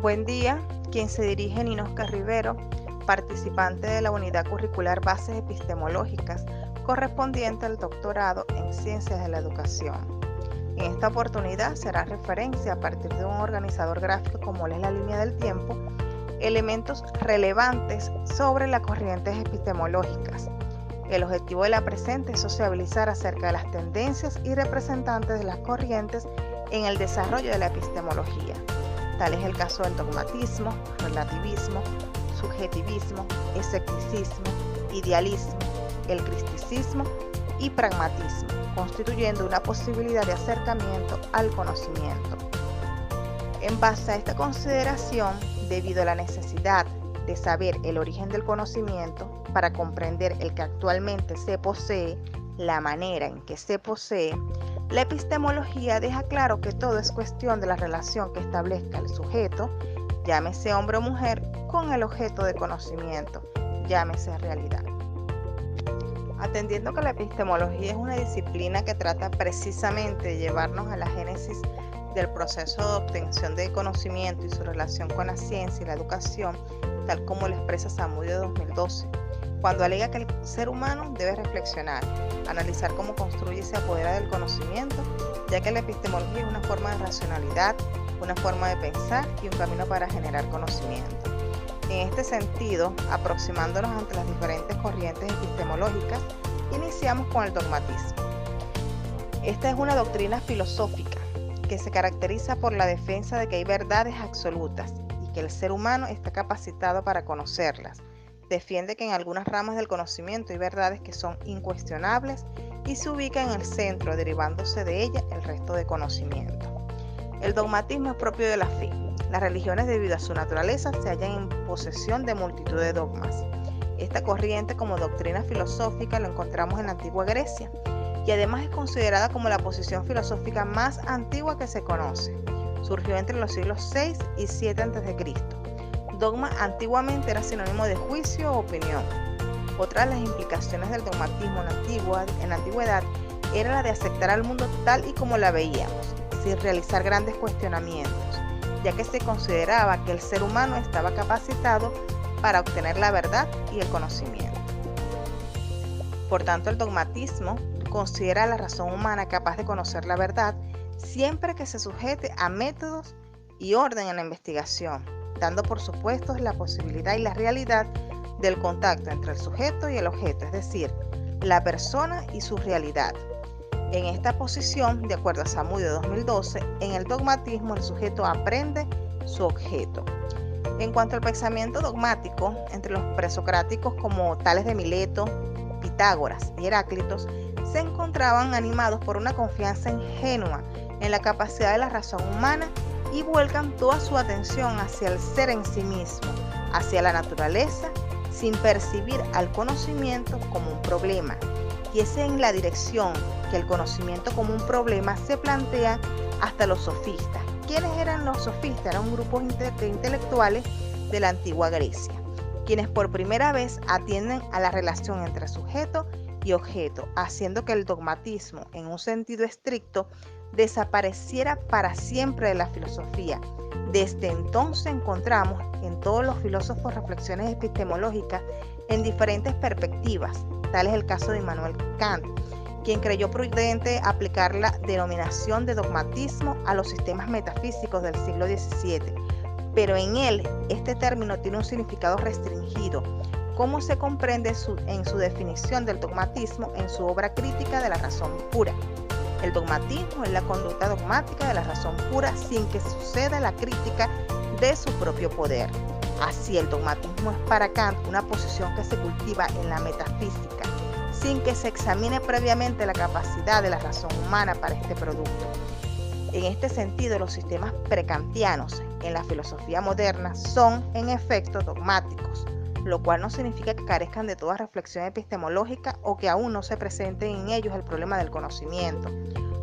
Buen día, quien se dirige Ninosca Rivero, participante de la unidad curricular Bases Epistemológicas, correspondiente al doctorado en Ciencias de la Educación. En esta oportunidad se hará referencia a partir de un organizador gráfico como es la línea del tiempo, elementos relevantes sobre las corrientes epistemológicas. El objetivo de la presente es sociabilizar acerca de las tendencias y representantes de las corrientes en el desarrollo de la epistemología. Tal es el caso del dogmatismo, relativismo, subjetivismo, escepticismo, idealismo, el cristicismo y pragmatismo, constituyendo una posibilidad de acercamiento al conocimiento. En base a esta consideración, debido a la necesidad de saber el origen del conocimiento para comprender el que actualmente se posee, la manera en que se posee, la epistemología deja claro que todo es cuestión de la relación que establezca el sujeto, llámese hombre o mujer, con el objeto de conocimiento, llámese realidad. Atendiendo que la epistemología es una disciplina que trata precisamente de llevarnos a la génesis del proceso de obtención de conocimiento y su relación con la ciencia y la educación, tal como lo expresa Zamudio 2012, cuando alega que el ser humano debe reflexionar, analizar cómo construye y se apodera del conocimiento, ya que la epistemología es una forma de racionalidad, una forma de pensar y un camino para generar conocimiento. En este sentido, aproximándonos ante las diferentes corrientes epistemológicas, iniciamos con el dogmatismo. Esta es una doctrina filosófica que se caracteriza por la defensa de que hay verdades absolutas y que el ser humano está capacitado para conocerlas. Defiende que en algunas ramas del conocimiento hay verdades que son incuestionables y se ubica en el centro, derivándose de ella el resto de conocimiento. El dogmatismo es propio de la fe. Las religiones, debido a su naturaleza, se hallan en posesión de multitud de dogmas. Esta corriente como doctrina filosófica lo encontramos en la antigua Grecia y además es considerada como la posición filosófica más antigua que se conoce. Surgió entre los siglos 6 y 7 a.C. Dogma antiguamente era sinónimo de juicio o opinión. Otra de las implicaciones del dogmatismo en la antigüedad era la de aceptar al mundo tal y como la veíamos, sin realizar grandes cuestionamientos, ya que se consideraba que el ser humano estaba capacitado para obtener la verdad y el conocimiento. Por tanto, el dogmatismo considera a la razón humana capaz de conocer la verdad siempre que se sujete a métodos y orden en la investigación, dando por supuesto la posibilidad y la realidad del contacto entre el sujeto y el objeto, es decir, la persona y su realidad. En esta posición, de acuerdo a Zamudio 2012, en el dogmatismo el sujeto aprende su objeto. En cuanto al pensamiento dogmático, entre los presocráticos como Tales de Mileto, Pitágoras y Heráclitos, se encontraban animados por una confianza ingenua en la capacidad de la razón humana y vuelcan toda su atención hacia el ser en sí mismo, hacia la naturaleza, sin percibir al conocimiento como un problema. Y es en la dirección que el conocimiento como un problema se plantea hasta los sofistas. ¿Quiénes eran los sofistas? Eran un grupo de intelectuales de la antigua Grecia, quienes por primera vez atienden a la relación entre sujeto y objeto, haciendo que el dogmatismo, en un sentido estricto, desapareciera para siempre de la filosofía. Desde entonces encontramos en todos los filósofos reflexiones epistemológicas en diferentes perspectivas. Tal es el caso de Immanuel Kant, quien creyó prudente aplicar la denominación de dogmatismo a los sistemas metafísicos del siglo XVII, pero en él este término tiene un significado restringido, como se comprende en su definición del dogmatismo en su obra Crítica de la razón pura. El dogmatismo es la conducta dogmática de la razón pura sin que suceda la crítica de su propio poder. Así, el dogmatismo es para Kant una posición que se cultiva en la metafísica, sin que se examine previamente la capacidad de la razón humana para este producto. En este sentido, los sistemas prekantianos en la filosofía moderna son, en efecto, dogmáticos, lo cual no significa que carezcan de toda reflexión epistemológica o que aún no se presente en ellos el problema del conocimiento.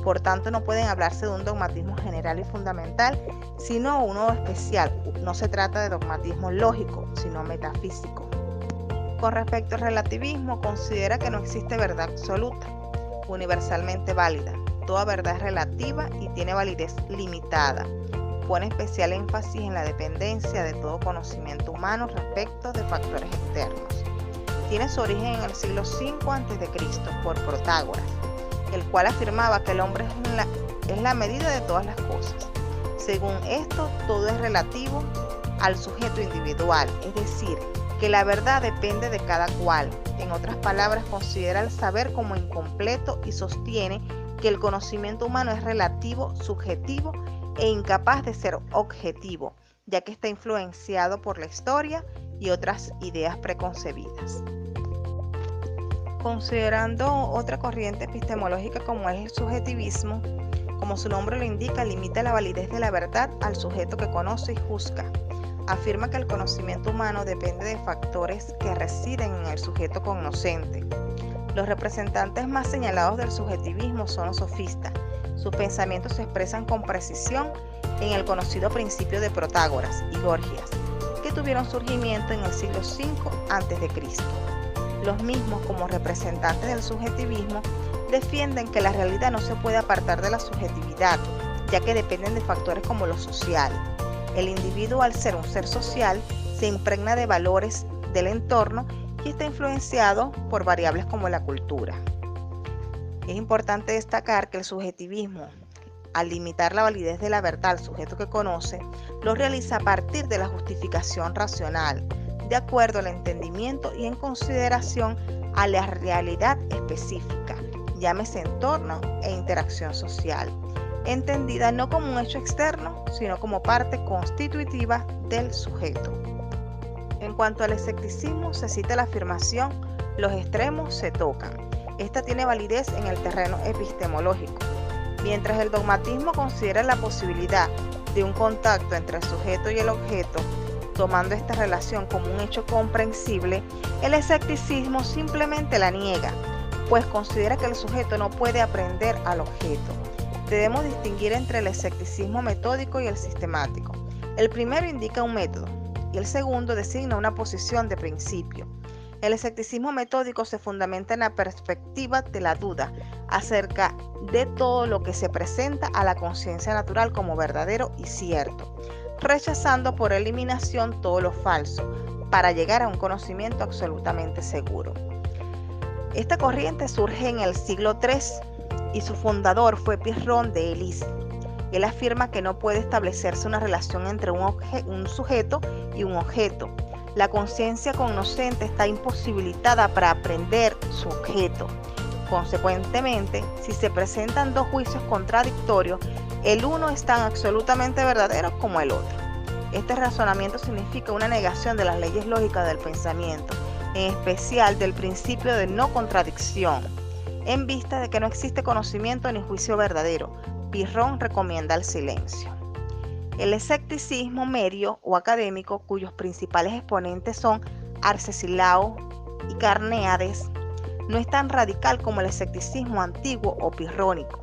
Por tanto, no pueden hablarse de un dogmatismo general y fundamental, sino uno especial. No se trata de dogmatismo lógico, sino metafísico. Con respecto al relativismo, considera que no existe verdad absoluta, universalmente válida. Toda verdad es relativa y tiene validez limitada. pone especial énfasis en la dependencia de todo conocimiento humano respecto de factores externos. Tiene su origen en el siglo V a.C. por Protágoras, el cual afirmaba que el hombre es la medida de todas las cosas. Según esto, todo es relativo al sujeto individual, es decir, que la verdad depende de cada cual. En otras palabras, considera el saber como incompleto y sostiene que el conocimiento humano es relativo, subjetivo e incapaz de ser objetivo, ya que está influenciado por la historia y otras ideas preconcebidas. Considerando otra corriente epistemológica como es el subjetivismo, como su nombre lo indica, limita la validez de la verdad al sujeto que conoce y juzga. Afirma que el conocimiento humano depende de factores que residen en el sujeto cognoscente. Los representantes más señalados del subjetivismo son los sofistas. Sus pensamientos se expresan con precisión en el conocido principio de Protágoras y Gorgias, que tuvieron surgimiento en el siglo V a.C. Los mismos, como representantes del subjetivismo, defienden que la realidad no se puede apartar de la subjetividad, ya que dependen de factores como lo social. El individuo, al ser un ser social, se impregna de valores del entorno y está influenciado por variables como la cultura. Es importante destacar que el subjetivismo, al limitar la validez de la verdad al sujeto que conoce, lo realiza a partir de la justificación racional, de acuerdo al entendimiento y en consideración a la realidad específica, llámese entorno e interacción social, entendida no como un hecho externo, sino como parte constitutiva del sujeto. En cuanto al escepticismo, se cita la afirmación: los extremos se tocan. Esta tiene validez en el terreno epistemológico, mientras el dogmatismo considera la posibilidad de un contacto entre el sujeto y el objeto, tomando esta relación como un hecho comprensible. El escepticismo simplemente la niega, pues considera que el sujeto no puede aprender al objeto. Debemos distinguir entre el escepticismo metódico y el sistemático. El primero indica un método y el segundo designa una posición de principio. El escepticismo metódico se fundamenta en la perspectiva de la duda acerca de todo lo que se presenta a la conciencia natural como verdadero y cierto, rechazando por eliminación todo lo falso para llegar a un conocimiento absolutamente seguro. Esta corriente surge en el siglo III y su fundador fue Pirrón de Elis. Él afirma que no puede establecerse una relación entre un sujeto y un objeto. La conciencia cognoscente está imposibilitada para aprender su objeto. Consecuentemente, si se presentan dos juicios contradictorios, el uno es tan absolutamente verdadero como el otro. Este razonamiento significa una negación de las leyes lógicas del pensamiento, en especial del principio de no contradicción. En vista de que no existe conocimiento ni juicio verdadero, Pirrón recomienda el silencio. El escepticismo medio o académico, cuyos principales exponentes son Arcesilao y Carneades, no es tan radical como el escepticismo antiguo o pirrónico.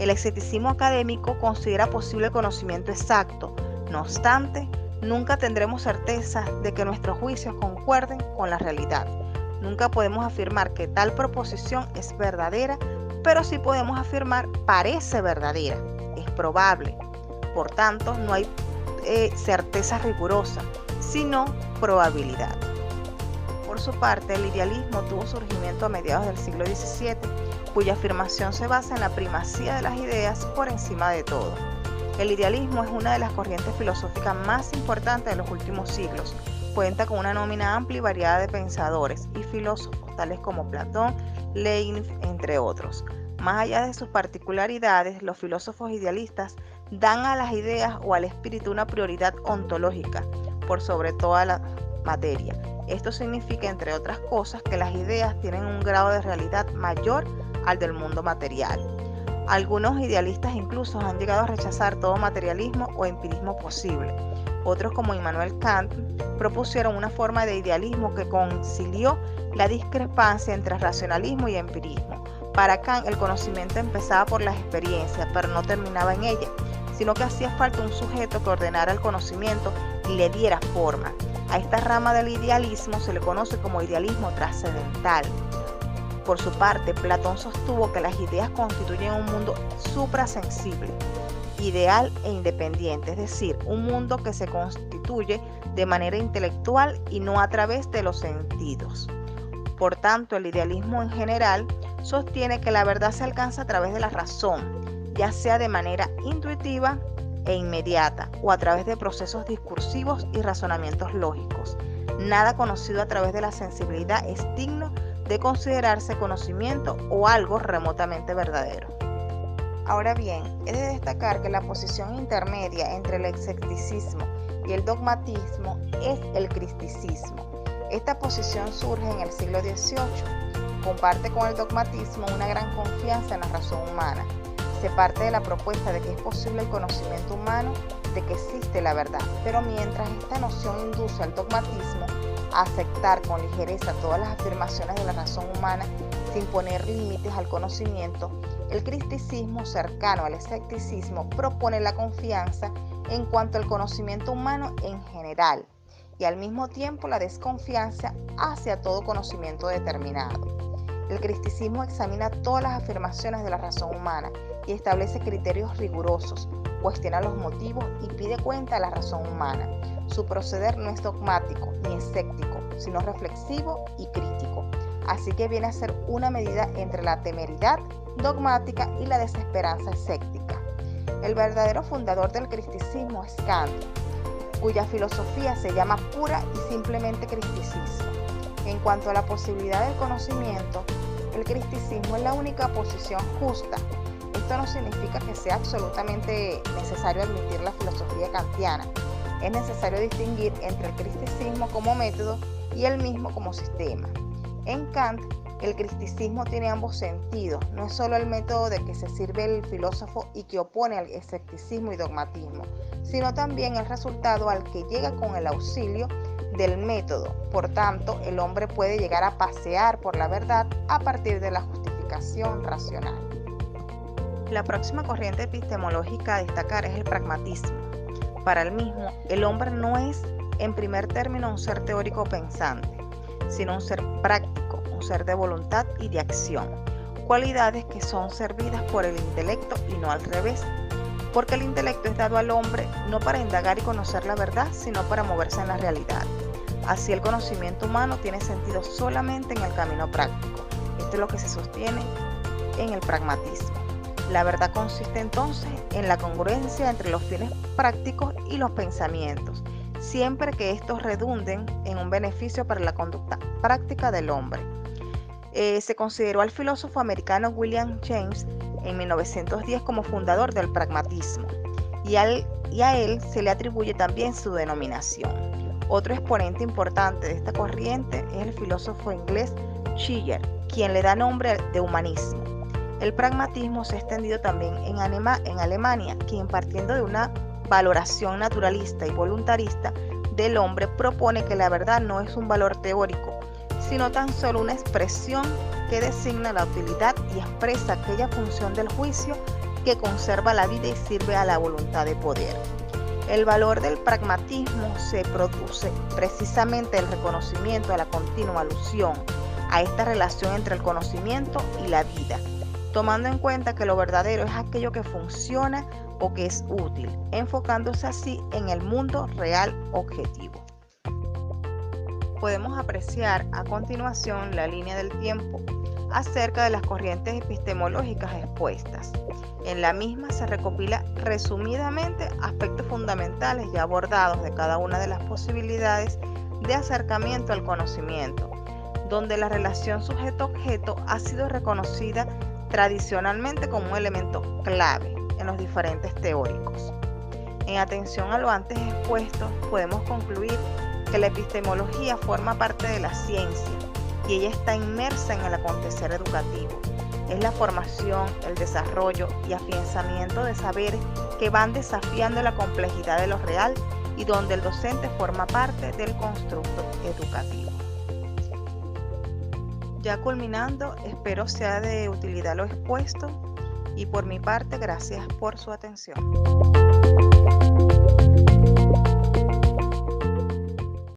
El escepticismo académico considera posible el conocimiento exacto. No obstante, nunca tendremos certeza de que nuestros juicios concuerden con la realidad. Nunca podemos afirmar que tal proposición es verdadera, pero sí podemos afirmar parece verdadera, es probable. Por tanto, no hay certeza rigurosa, sino probabilidad. Por su parte, el idealismo tuvo surgimiento a mediados del siglo XVII, cuya afirmación se basa en la primacía de las ideas por encima de todo. El idealismo es una de las corrientes filosóficas más importantes de los últimos siglos. Cuenta con una nómina amplia y variada de pensadores y filósofos, tales como Platón, Leibniz, entre otros. Más allá de sus particularidades, los filósofos idealistas dan a las ideas o al espíritu una prioridad ontológica por sobre toda la materia. Esto significa, entre otras cosas, que las ideas tienen un grado de realidad mayor al del mundo material. Algunos idealistas incluso han llegado a rechazar todo materialismo o empirismo posible. Otros, como Immanuel Kant, propusieron una forma de idealismo que concilió la discrepancia entre racionalismo y empirismo. Para Kant, el conocimiento empezaba por las experiencias, pero no terminaba en ellas, sino que hacía falta un sujeto que ordenara el conocimiento y le diera forma. A esta rama del idealismo se le conoce como idealismo trascendental. Por su parte, Platón sostuvo que las ideas constituyen un mundo suprasensible ideal e independiente, es decir, un mundo que se constituye de manera intelectual y no a través de los sentidos. Por tanto, el idealismo en general sostiene que la verdad se alcanza a través de la razón, ya sea de manera intuitiva e inmediata o a través de procesos discursivos y razonamientos lógicos. Nada conocido a través de la sensibilidad es digno de considerarse conocimiento o algo remotamente verdadero. Ahora bien, es de destacar que la posición intermedia entre el escepticismo y el dogmatismo es el cristicismo. Esta posición surge en el siglo XVIII. Comparte con el dogmatismo una gran confianza en la razón humana. Se parte de la propuesta de que es posible el conocimiento humano, de que existe la verdad, pero mientras esta noción induce al dogmatismo a aceptar con ligereza todas las afirmaciones de la razón humana sin poner límites al conocimiento, el cristicismo, cercano al escepticismo, propone la confianza en cuanto al conocimiento humano en general y al mismo tiempo la desconfianza hacia todo conocimiento determinado. El cristicismo examina todas las afirmaciones de la razón humana y establece criterios rigurosos, cuestiona los motivos y pide cuenta a la razón humana. Su proceder no es dogmático ni escéptico, sino reflexivo y crítico. Así que viene a ser una medida entre la temeridad dogmática y la desesperanza escéptica. El verdadero fundador del cristicismo es Kant, cuya filosofía se llama pura y simplemente cristicismo. En cuanto a la posibilidad del conocimiento, el cristicismo es la única posición justa. Esto no significa que sea absolutamente necesario admitir la filosofía kantiana. Es necesario distinguir entre el cristicismo como método y el mismo como sistema. En Kant, el cristicismo tiene ambos sentidos. No es solo el método de que se sirve el filósofo y que opone al escepticismo y dogmatismo, sino también el resultado al que llega con el auxilio del método. Por tanto, el hombre puede llegar a pasear por la verdad a partir de la justificación racional. La próxima corriente epistemológica a destacar es el pragmatismo. Para el mismo, el hombre no es, en primer término, un ser teórico pensante, sino un ser práctico, un ser de voluntad y de acción, cualidades que son servidas por el intelecto y no al revés, porque el intelecto es dado al hombre no para indagar y conocer la verdad, sino para moverse en la realidad. Así el conocimiento humano tiene sentido solamente en el camino práctico. Esto es lo que se sostiene en el pragmatismo. La verdad consiste entonces en la congruencia entre los fines prácticos y los pensamientos, siempre que estos redunden en un beneficio para la conducta práctica del hombre. Se consideró al filósofo americano William James en 1910 como fundador del pragmatismo y a él se le atribuye también su denominación. Otro exponente importante de esta corriente es el filósofo inglés Schiller, quien le da nombre de humanismo. El pragmatismo se ha extendido también en Alemania, quien partiendo de una valoración naturalista y voluntarista del hombre propone que la verdad no es un valor teórico, sino tan solo una expresión que designa la utilidad y expresa aquella función del juicio que conserva la vida y sirve a la voluntad de poder. El valor del pragmatismo se produce precisamente del reconocimiento a la continua alusión a esta relación entre el conocimiento y la vida, tomando en cuenta que lo verdadero es aquello que funciona o que es útil, enfocándose así en el mundo real objetivo. Podemos apreciar a continuación la línea del tiempo acerca de las corrientes epistemológicas expuestas. En la misma se recopila resumidamente aspectos fundamentales ya abordados de cada una de las posibilidades de acercamiento al conocimiento, donde la relación sujeto-objeto ha sido reconocida tradicionalmente como un elemento clave en los diferentes teóricos. En atención a lo antes expuesto, podemos concluir que la epistemología forma parte de la ciencia y ella está inmersa en el acontecer educativo. Es la formación, el desarrollo y afianzamiento de saberes que van desafiando la complejidad de lo real y donde el docente forma parte del constructo educativo. Ya culminando, espero sea de utilidad lo expuesto y por mi parte, gracias por su atención.